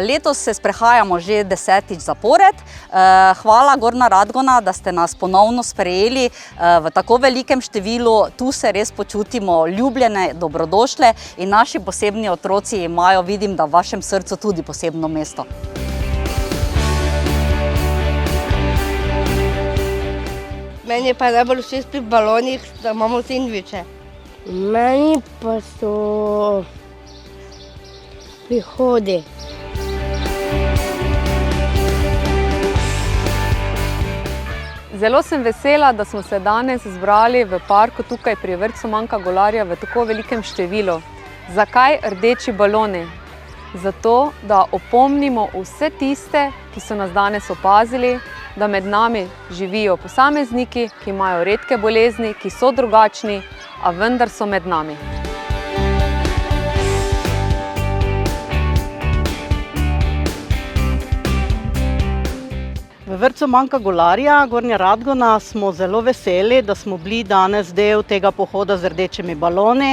Letos se sprehajamo že 10. zapored. Hvala Gornja Radgona, da ste nas ponovno sprejeli v tako velikem številu. Tu se res počutimo ljubljene, dobrodošle in naši posebni otroci imajo, vidim, da v vašem srcu tudi posebno mesto. Meni je pa najbolj všeč pri balonih, da imamo sendviče. Meni pa so prihodi. Zelo sem vesela, da smo se danes zbrali v parku tukaj pri vrtcu Manka Golarja v tako velikem številu. Zakaj rdeči baloni? Zato, da opomnimo vse tiste, ki so nas danes opazili, da med nami živijo posamezniki, ki imajo redke bolezni, ki so drugačni, a vendar so med nami. V vrtcu Manka Golarja, Gornja Radgona, smo zelo veseli, da smo bili danes del tega pohoda z rdečimi baloni.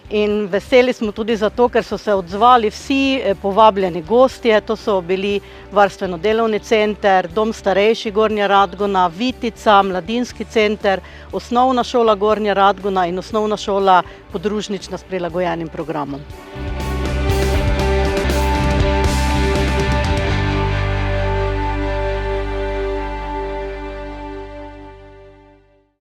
In veseli smo tudi zato, ker so se odzvali vsi povabljeni gostje. To so bili Varstveno-delovni center, Dom starejših Gornja Radgona, Vitica, Mladinski center, Osnovna šola Gornja Radgona in Osnovna šola podružnična s prilagojenim programom.